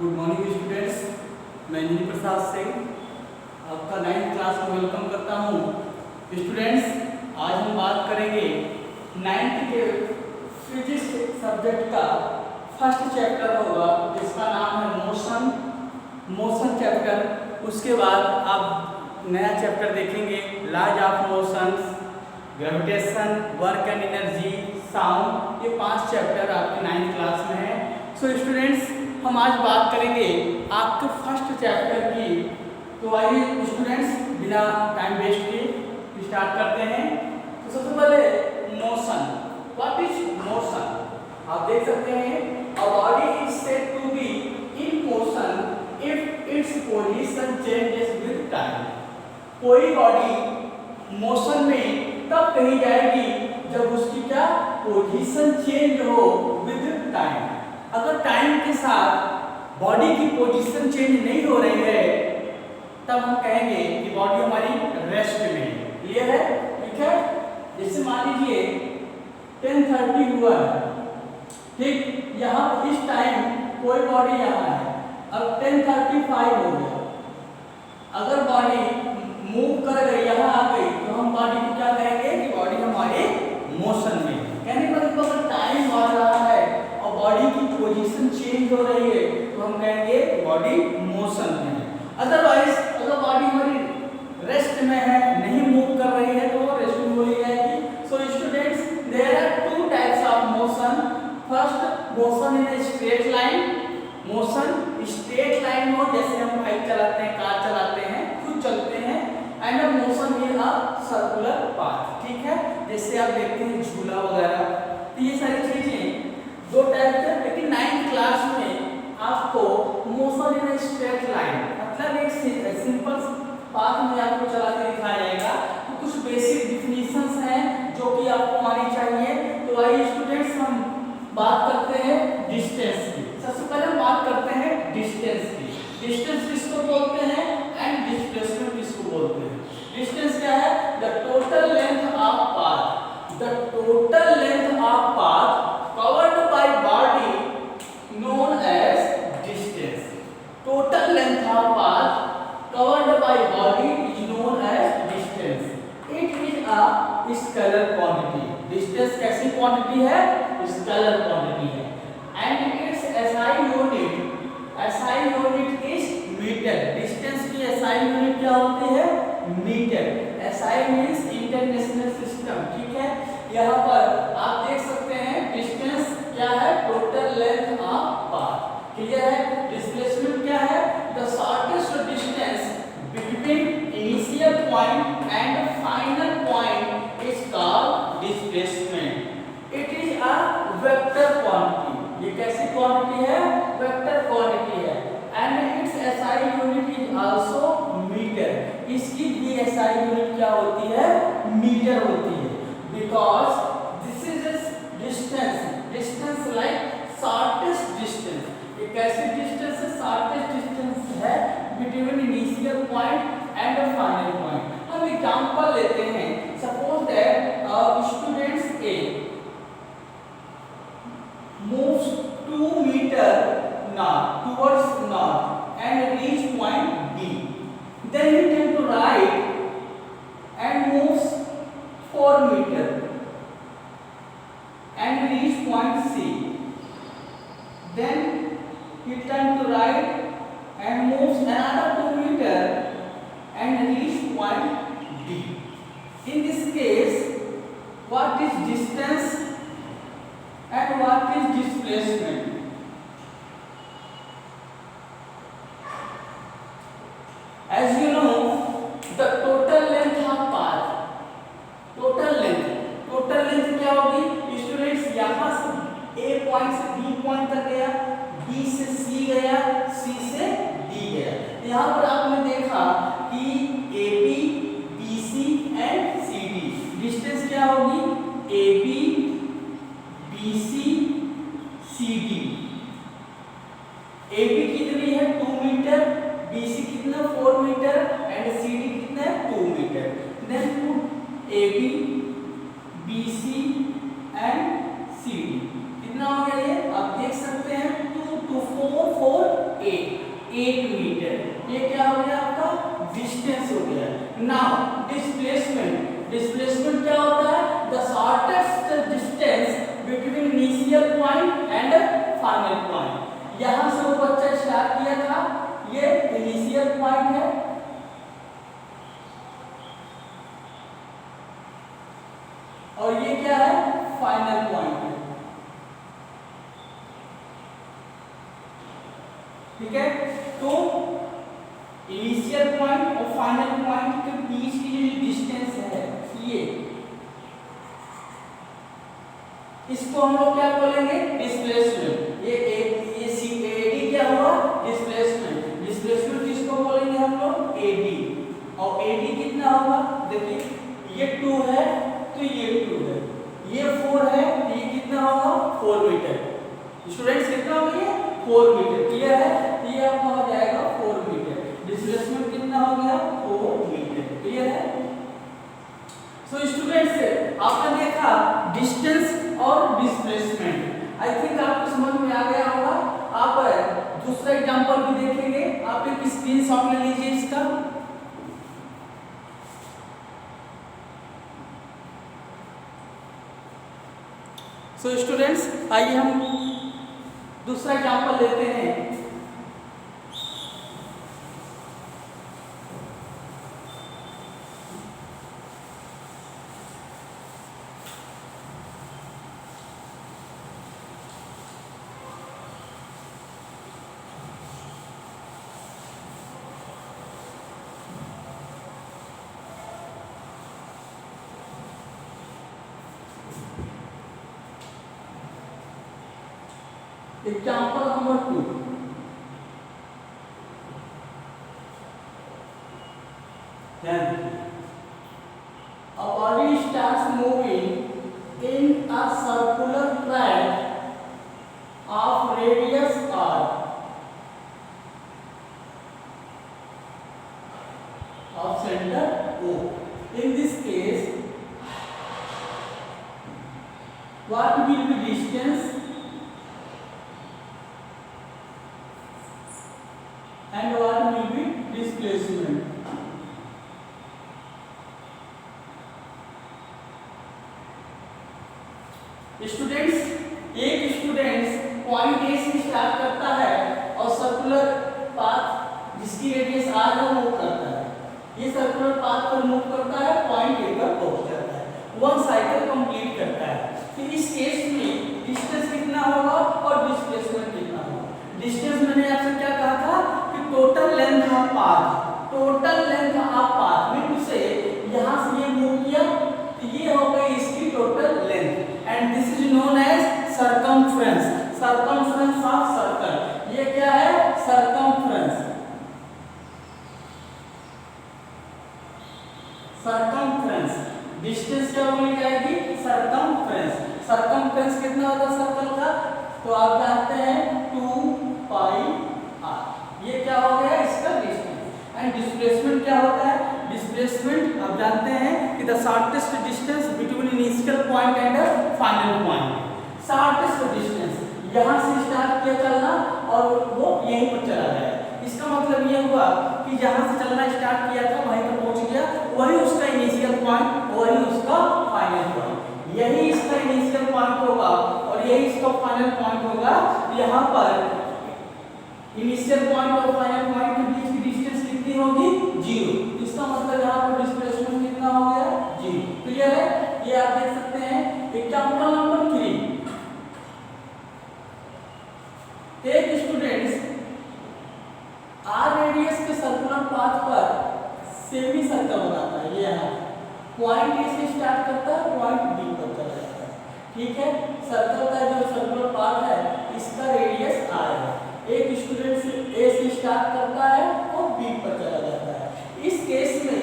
Good morning students, मैं engineer Prasad Singh आपका 9th class में वेलकम करता हूँ। स्टूडेंट्स, आज हम बात करेंगे 9th के फिजिक्स सब्जेक्ट का फर्स्ट चैप्टर होगा जिसका नाम है मोशन चैप्टर। उसके बाद आप नया चैप्टर देखेंगे laws of motions, gravitation, work and energy, sound. ये 5 चैप्टर आपके 9th क्लास में है। सो स्टूडेंट्स, हम आज बात करेंगे आपके फर्स्ट चैप्टर की। तो आइए स्टूडेंट्स, बिना टाइम वेस्ट किए स्टार्ट करते हैं। तो सबसे पहले मोशन। What is motion? आप देख सकते हैं a body is said to be in motion if its position changes with time. कोई बॉडी मोशन में तब कही जाएगी जब उसकी क्या पोजीशन चेंज हो विद टाइम। अगर टाइम के साथ बॉडी की पोजीशन चेंज नहीं हो रही है तब हम कहेंगे कि बॉडी हमारी रेस्ट में है। क्लियर है? ठीक है। जैसे मान लीजिए 10:30 हुआ है, ठीक, यहाँ इस टाइम कोई बॉडी यहाँ है, अब 10:35 हो गया। अगर बॉडी मूव कर गई, यहाँ आ गई, तो हम बॉडी को क्या कहेंगे कि बॉडी हमारे मोशन में। कहने का मतलब अगर टाइम बढ़ रहा है और बॉडी की पोजीशन चेंज हो रही है तो हम कहेंगे बॉडी मोशन में है। अदरवाइज अगर बॉडी हमारी रेस्ट में है, नहीं मूव कर रही है, तो रेस्ट में बोली जाएगी। So students, there are 2 types of motion. First, motion in a straight line. Motion straight line हो, जैसे हम बाइक चलाते हैं, कार चलाते हैं, खुद चलते हैं। And motion in a circular path. ठीक है, जैसे आप देखते हैं झूला वगैरह। तो ये सारी चीजें 2 टाइप के। लेकिन 9th क्लास में आपको मोशन इन स्ट्रेट लाइन मतलब एक सिंपल पाथ में आपको चला के दिखाया जाएगा। तो कुछ बेसिक डिफिनीशंस हैं जो कि आपको आनी चाहिए। तो आइए स्टूडेंट्स, हम बात करते हैं डिस्टेंस की। सबसे पहले हम बात करते हैं डिस्टेंस की। डिस्टेंस किसको बोलते हैं एंड डिस्प्लेसमेंट किसको बोलते हैं? डिस्टेंस क्या है? The total length of path. The total length of path covered by body known as distance. Total length of path covered by body is known as distance. It is a scalar quantity. Distance कैसी quantity है? Scalar quantity है। And its SI unit is meter. Distance की SI unit क्या होती है? Metre. SI means international system. ठीक है, यहाँ पर आप देख सकते हैं डिस्टेंस क्या है? Total length of path. Clear है? डिस्प्लेसमेंट क्या है? The shortest distance between initial point and final point is called displacement. It is a vector quantity. ये कैसी क्वांटिटी है? वेक्टर क्वांटिटी है। And its SI unit is also metre. इसकी भी SI unit क्या होती है? मीटर होती है। Because this is distance like shortest distance. एक ऐसी डिस्टेंस है, शॉर्टेस्ट डिस्टेंस है between initial point and final point. हम एग्जांपल लेते हैं। Suppose that students A moves 2 meter north towards north and reach point B. Then he turns to right and moves 4 meter and reach point C. Then he turns to right and moves another 2 meter and reach point D. In this case, what is distance and what is displacement? As you know, the total length of path, total length क्या होगी students? यहाँ से A point से B point तक गया, B से C गया, C से D गया। यहाँ पर आपने देखा कि AB, BC and CD distance क्या होगी? AB, BC, CD। AB कितनी है? 2 मीटर। BC कितना? 4 मीटर। एंड CD कितना है? 2 metre. Then put AB, BC and CD। कितना हो गया ये? आप देख सकते हैं 2 2 4 4 8 मीटर। ये क्या हो गया आपका डिस्टेंस हो गया। नाउ डिस्प्लेसमेंट क्या होता है? The shortest distance between initial point and final point. यहां से वो बच्चा स्टार्ट किया था, ये इनिशियल पॉइंट है, और ये क्या है? फाइनल पॉइंट है। ठीक है, तो इनिशियल पॉइंट और फाइनल पॉइंट के बीच की जो डिस्टेंस है ये, इसको हम लोग क्या बोलेंगे? डिस्प्लेसमेंट। ये AD क्या हुआ? डिस्प्लेसमेंट किसको बोलेंगे हम लोग? AD। और AD कितना होगा? देखिए ये 2 है तो ये 2 है, ये 4 है तो ये कितना होगा? 4 मीटर। स्टूडेंट्स कितना हो गया? 4 मीटर। क्लियर है? ये आपका हो जाएगा 4 मीटर। डिस्प्लेसमेंट कितना हो गया? 4 मीटर। क्लियर है? सो स्टूडेंट्स आपने देखा डिस्टेंस और डिस्प्लेसमेंट। आई थिंक आपको समझ में आ गया होगा। आप दूसरा एग्जांपल भी देखेंगे। आप एक स्क्रीनशॉट ले लीजिए इसका। सो स्टूडेंट्स आइए हम दूसरा एग्जांपल लेते हैं। Example number 2. Then a body starts moving in a circular track of radius r of center O. In this case, what will be distance and what will be displacement? एक students point A से start करता है और circular path जिसकी radius r है move करता है। ये सर्कुलर पाथ पर मूव करता है, पॉइंट ए पर पहुंच जाता है, 1 साइकिल कंप्लीट करता है। तो इस केस में डिस्टेंस कितना होगा और डिस्प्लेसमेंट कितना होगा? डिस्टेंस मैंने आपसे क्या कहा था कि total length of path, mean से यहां से ये मूव किया तो ये हो गई इसकी total length, and this is known as circumference of circle. ये क्या है? सर्कमफ्रेंस डिस्टेंस क्या बोली जाएगी? सर्कमफ्रेंस कितना होता है सर्कल का? तो आप जानते हैं 2 पाई r। ये क्या हो गया? इसका डिस्टेंस। एंड डिस्प्लेसमेंट क्या होता है? डिस्प्लेसमेंट आप जानते हैं कि the shortest distance between initial point and final point. Shortest distance यहां से स्टार्ट किया चलना और वो यहीं पर चला गया। इसका मतलब ये हुआ कि जहां से चलना स्टार्ट किया था वहीं पर पहुंच गया, वही उसका इनिशियल पॉइंट, वही उसका फाइनल पॉइंट। यही इसका इनिशियल पॉइंट होगा और यही इसका फाइनल पॉइंट होगा। यहाँ पर इनिशियल पॉइंट और फाइनल पॉइंट के बीच की डिस्टेंस कितनी होगी? 0। इसका मतलब यहाँ पर डिस्प्लेसमेंट कितना हो गया? 0। क्लियर है? ये आप देख सकते हैं। Example number 3। एक स्टूडेंट्स r रेडियस के सर्कुलर पाथ पर सेमी सर्कल बनाता है। ये यहाँ पॉइंट ए से स्टार्ट करता है, पॉइंट बी पर चला जाता है। ठीक है, सर्कल का जो सर्कुलर पाथ है इसका रेडियस r है। एक स्टूडेंट ए से स्टार्ट करता है और बी पर चला जाता है। इस केस में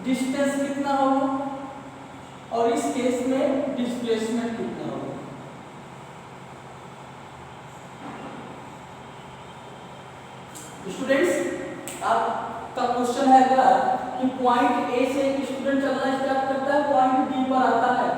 डिस्टेंस कितना होगा और इस केस में डिस्प्लेसमेंट कितना होगा? स्टूडेंट्स आपका क्वेश्चन है कि पॉइंट ए से एक स्टूडेंट चलना स्टार्ट करता है, पॉइंट बी पर आता है।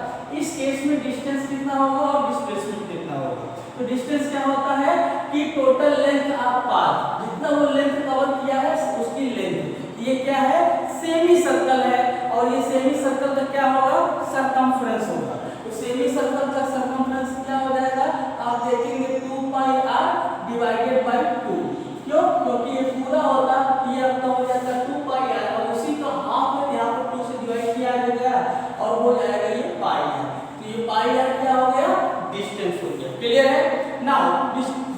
इस केस में डिस्टेंस कितना होगा और डिस्प्लेसमेंट कितना होगा? तो डिस्टेंस क्या होता है कि टोटल लेंथ ऑफ पाथ, जितना वो लेंथ कवर किया है उसकी लेंथ। ये क्या है, सेमी सर्कल है, और ये सेमी सर्कल का क्या होगा, सरकमफ्रेंस होगा। तो सेमी सर्कल का सरकमफ्रेंस क्या हो जाएगा, आप देखेंगे 2 पाई r डिवाइडेड बाय 2। क्यों, क्योंकि ये पूरा होता ये आपका हो जाता 2 पाई r, और उसी का हाफ है यहाँ पर 2 से डिवाइड किया गया और हो जाएगा ये पाई r। तो ये पाई r क्या हो गया, डिस्टेंस हो गया। क्लियर है। नाउ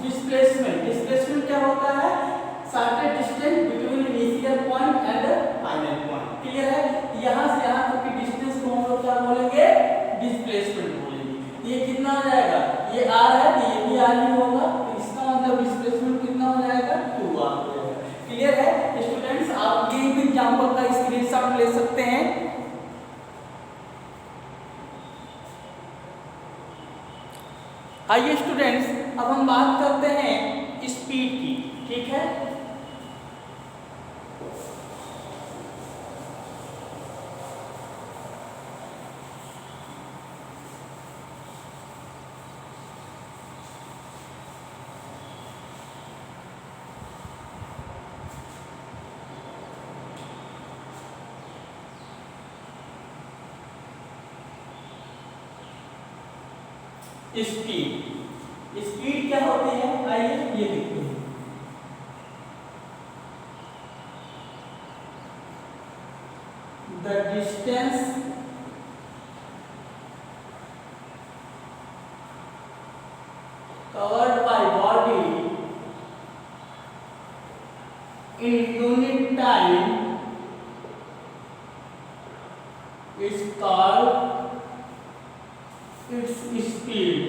डिस्प्लेसमेंट, डिस्प्लेसमेंट क्या होता है, certain distance between initial point and final point. Clear है। यहाँ से यहाँ तक की डिस्टेंस को हम लोग क्या बोलेंगे, डिस्प्लेसमेंट बोलेंगे। ये कितना हो जाएगा, ये r है तो ये भी r ही होगा, तो इसका मतलब डिस्प्लेसमेंट कितना हो जाएगा, 2r हो जाएगा। क्लियर है स्टूडेंट्स। आप ये भी एग्जांपल का स्क्रीनशॉट ले सकते हैं। आइए स्टूडेंट्स, अब हम बात करते हैं स्पीड की। ठीक है, स्पीड, स्पीड क्या होती है, आइए ये देखते हैं। The distance covered by body in unit time is called its speed.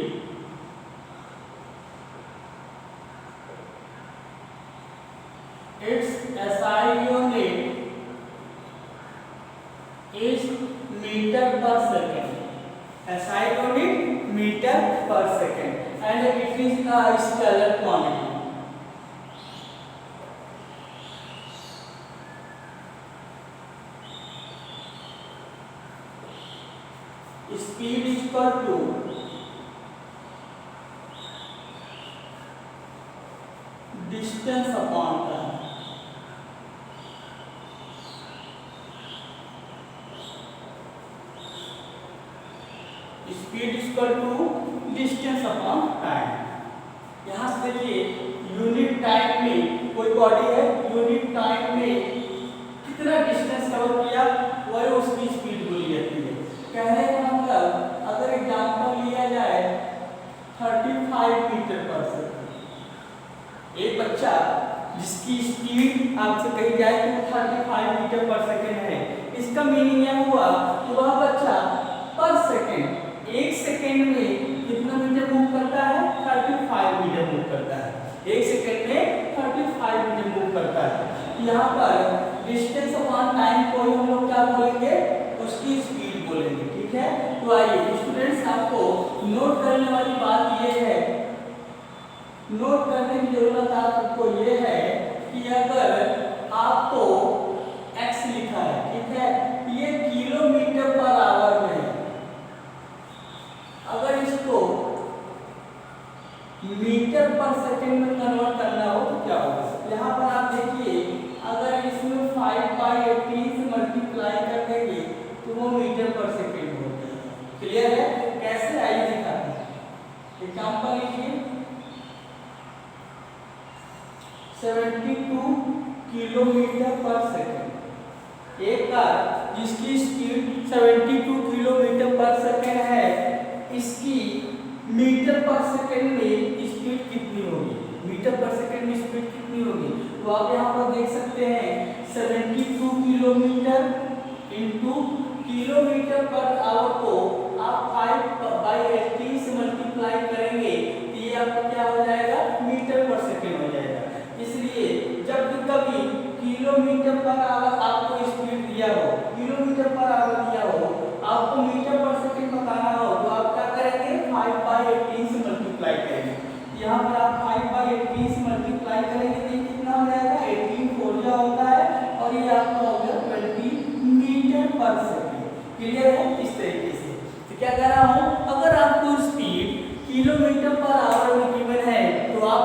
Its SI unit is meter per second. SI unit meter per second, and it is a scalar quantity. Speed is equal to distance upon time. Speed equal to distance upon time. यहाँ से देखिए unit time में कोई body है, unit time में कितना distance cover किया वही उसकी स्पीड बोली जाती है। कहने का मतलब अगर एग्जांपल लिया जाए 35 मीटर पर सेकंड, एक बच्चा जिसकी स्पीड आपसे कही जाए कि 35 मीटर पर सेकंड है, इसका मीनिंग यह हुआ कि वह बच्चा पर सेकंड, एक सेकंड में कितना मीटर मूव करता है, 35 मीटर मूव करता है। एक सेकंड में 35 मीटर मूव करता है। यहाँ पर डिस्टेंस अपॉन टाइम को हम लोग क्या बोलेंगे, उसकी स्पीड बोलेंगे। ठीक है, तो आइए स्टूडेंट्स, आपको नोट करने वाली बात ये है, नोट करने की जरूरत आपको ये है कि अगर आपको x लिखा है, ठीक है, ये किलोमीटर पर आवर में है, अगर इसको मीटर पर सेकंड में कन्वर्ट करना हो तो क्या होगा। यहाँ पर आप देखिए अगर इसमें 5/18 से मल्टीप्लाई कर देंगे तो वो मीटर पर सेकंड होगा। क्लियर है, कैसे आइए दिखाते हैं। एग्जांपल लीजिए 72 किलोमीटर पर सेकंड। एक कार जिसकी स्पीड 72 किलोमीटर पर सेकंड है, इसकी मीटर पर सेकंड में स्पीड कितनी होगी, मीटर पर सेकंड में स्पीड कितनी होगी। तो आप यहाँ पर देख सकते हैं 72 kilometre into kilometre per hour को आप 5/18 से मल्टीप्लाई करेंगे तो ये आपका क्या हो जाएगा, मीटर पर सेकंड हो जाएगा। इसलिए जब भी कभी किलोमीटर पर आवर आपको स्पीड दिया हो, किलोमीटर पर आवर दिया हो, आपको मीटर पर सेकंड बताना हो तो आप क्या करेंगे, 5/18 से मल्टीप्लाई करेंगे। यहाँ पर आप 5/18 से मल्टीप्लाई करेंगे तो ये कितना हो जाएगा, 18 4 होता है और ये आपका हो गया 20 मीटर पर सेकंड। क्लियर है, इस तरीके से। तो क्या कह रहा हूँ, अगर आपको स्पीड किलोमीटर पर आवर में गिवन है तो आप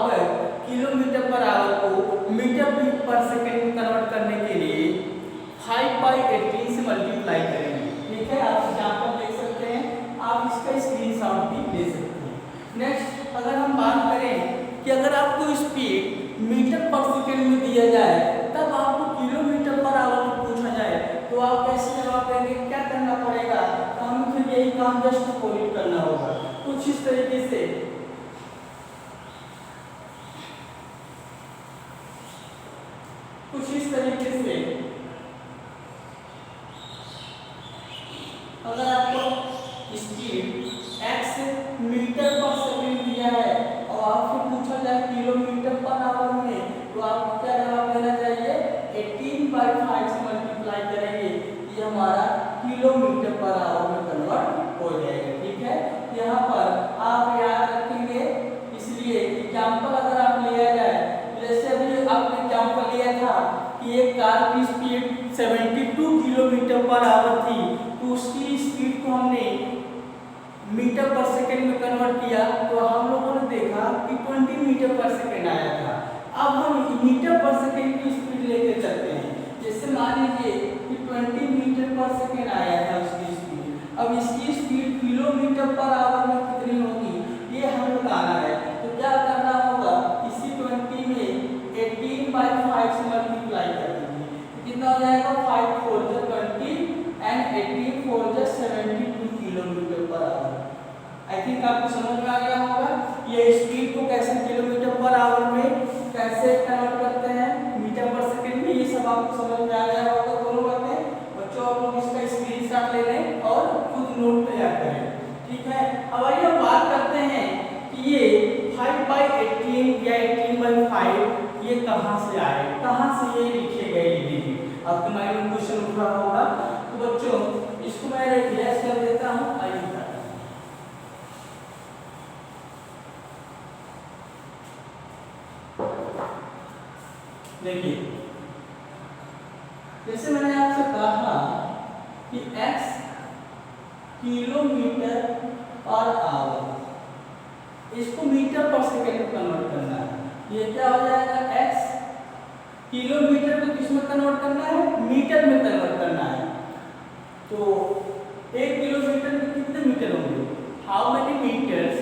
जस्ट फोर इट करना होगा। कुछ इस तरीके से अगर आपको स्पीड x मीटर पर सेकंड दिया है और आपसे पूछा जाए किलोमीटर पर आवर में, तो आपको क्या जवाब देना चाहिए? 18/5 से मल्टीप्लाई करेंगे, ये हमारा किलोमीटर पर आवर में कन्वर्ट हो जाएगा। ठीक है, यहाँ पर आप याद रखेंगे, इसलिए एग्जाम्पल अगर आप लिया जाए, जैसे अभी आपने एग्जाम्पल लिया था कि एक कार की स्पीड 72 किलोमीटर पर आवर थी, तो उसकी स्पीड को हमने मीटर पर सेकंड में कन्वर्ट किया, तो हम लोगों ने देखा कि 20 मीटर पर सेकंड आया था। अब हम मीटर पर सेकंड की स्पीड लेके चलते हैं। जैसे मान लीजिए कि 20 मीटर पर सेकंड आया था उसकी स्पीड, अब इसकी स्पीड किलोमीटर पर आवर में कितनी होगी ये हमें बताना है। तो क्या करना होगा, इसी 20 में 18/5 से मल्टीप्लाई कर देंगे, कितना हो जाएगा? 5 4 20 and 18 4 72 kilometre per hour. I think आपको समझ में आ गया होगा ये स्पीड को कैसे किलोमीटर पर आवर में कैसे कन्वर्ट करते हैं मीटर पर सेकंड में, ये सब आपको समझ में आ गया होगा। दोनों बातें बच्चों आप लोग इसका स्क्रीनशॉट ले लें और खुद नोट तैयार करें। ठीक है, अब आइए हम बात करते हैं कि ये 5/18 या 18/5 ये कहाँ से आए, कहाँ से ये लिखे गए? ये देखिए आपके माइंड में क्वेश्चन उठ रहा होगा। तो बच्चों इसको मैं रिप्लेस कर देता हूँ। आइए देखिए, जैसे मैंने आपसे कहा कि x किलोमीटर पर आवर, इसको मीटर पर सेकंड में कन्वर्ट करना है। ये क्या हो जाएगा? x किलोमीटर को किस में कन्वर्ट करना है? मीटर में कन्वर्ट करना है। तो 1 किलोमीटर में कितने मीटर होंगे? How many metres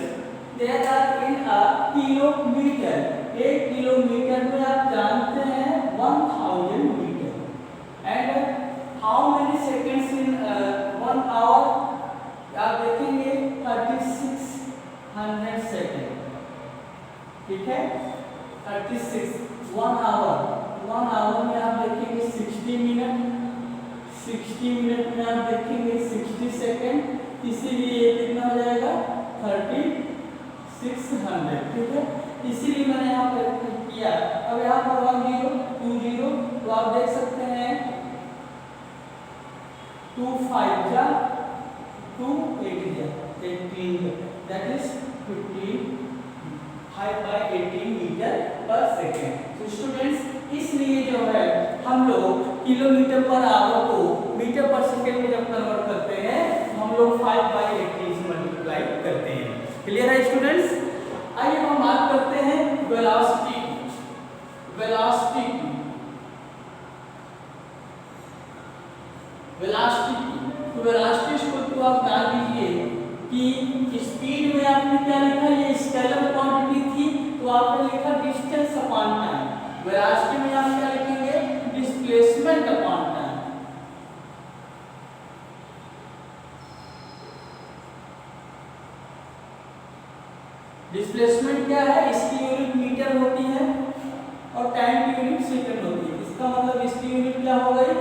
there are in a kilometre? 1 kilometre में आप जानते हैं 1000 metre. And how many seconds in 1 hour? आप देखेंगे 3600 सेकंड। ठीक है, 36 1 आवर में आप देखेंगे 60 मिनट, 60 मिनट में आप देखेंगे 60 सेकंड, इसीलिए कितना हो जाएगा? 3600। ठीक है, इसीलिए मैंने यहाँ पर किया। अब यहाँ पर 10 20, तो आप देख सकते हैं 2 5 जा 2 8 जा 18, that is 5/18 metre per second. तो स्टूडेंट्स इसलिए जो है हम लोग किलोमीटर पर आवर को मीटर पर सेकेंड में जब कन्वर्ट करते हैं तो हम लोग 5/18 से मल्टीप्लाई करते हैं। क्लियर है स्टूडेंट्स? आइए हम बात करते हैं वेलोसिटी। तो वेलोसिटी को आप जान लीजिए कि स्पीड में आपने क्या लिखा? ये स्केलर क्वांटिटी थी, तो आपने लिखा डिस्टेंस अपॉन टाइम। वेलोसिटी में आप क्या लिखेंगे? Displacement upon time. डिस्प्लेसमेंट क्या है? इसकी यूनिट मीटर होती है और टाइम की यूनिट सेकंड होती है। इसका मतलब इसकी यूनिट क्या हो गई?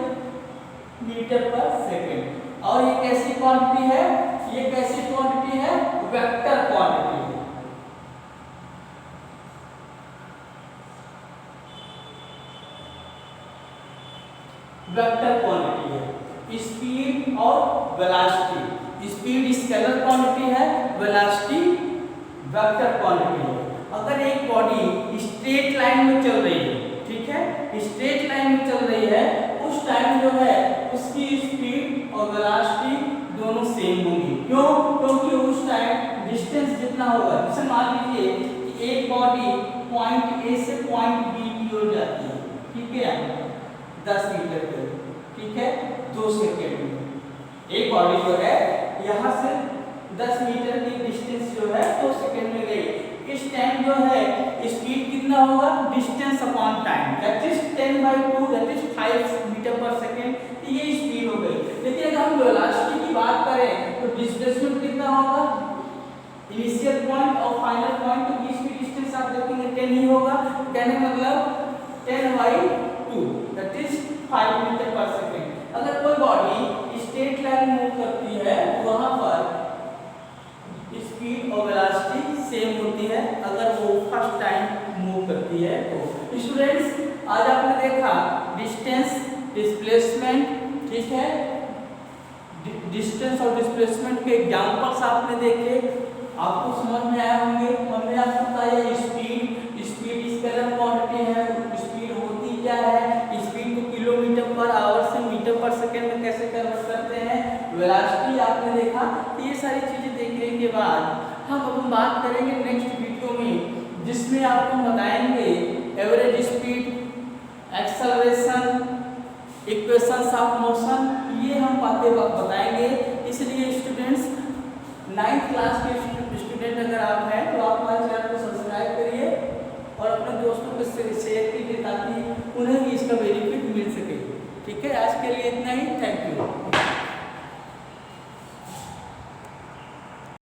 मीटर पर सेकंड। और ये कैसी क्वांटिटी है? ये कैसी क्वांटिटी है? वेक्टर क्वांटिटी है। वेक्टर क्वांटिटी है स्पीड और वेलोसिटी। स्पीड स्केलर क्वांटिटी है, वेलोसिटी वेक्टर क्वांटिटी है। अगर एक बॉडी स्ट्रेट लाइन में चल रही है, ठीक है, स्ट्रेट लाइन में चल रही है, उस टाइम जो है उसकी स्पीड और वेलोसिटी दोनों सेम होंगी। क्यों? क्योंकि उस टाइम डिस्टेंस जितना होगा, जैसे मान लीजिए कि एक बॉडी पॉइंट ए से पॉइंट बी की ओर जाती है, ठीक है, 10 मीटर पे, ठीक है, 2 सेकेंड में। एक बॉडी जो है यहाँ से 10 मीटर की डिस्टेंस जो है 2 सेकेंड में गई। इस टाइम जो है स्पीड कितना होगा? Distance upon time, that is 10/2, that is 5 metre per second. ये स्पीड हो गई। लेकिन अगर हम वेलोसिटी की बात करें तो डिस्प्लेसमेंट कितना कितना होगा, इनिशियल पॉइंट और फाइनल पॉइंट के बीच की डिस्टेंस आप देखेंगे 10 ही होगा। कहने मतलब 10/2 that is 5 metre per second. अगर कोई बॉडी स्ट्रेट लाइन मूव करती है वहां पर स्पीड और वेलोसिटी सेम होती है अगर वो फर्स्ट टाइम मूव करती है तो। स्टूडेंट्स आज आपने देखा डिस्टेंस, डिस्प्लेसमेंट, ठीक है, डिस्टेंस और डिस्प्लेसमेंट के एग्जांपल्स आपने देखे, आपको समझ में आए होंगे। हमने आपको बताया स्पीड, स्पीड स्केलर क्वांटिटी है, स्पीड होती क्या है, स्पीड को किलोमीटर पर आवर से मीटर पर सेकंड में कैसे कन्वर्ट करते हैं, वेलोसिटी आपने देखा। ये सारी चीजें देखने के बाद हम बात करेंगे नेक्स्ट वीडियो में, जिसमें आपको बताएंगे average speed, acceleration, equations of motion, ये हम बातें बताएंगे। इसलिए स्टूडेंट्स 9th क्लास के स्टूडेंट अगर आप हैं तो आप हमारे चैनल को सब्सक्राइब करिए और अपने दोस्तों को शेयर कीजिए ताकि उन्हें भी इसका बेनिफिट मिल सके। ठीक है, आज के लिए इतना ही, थैंक यू।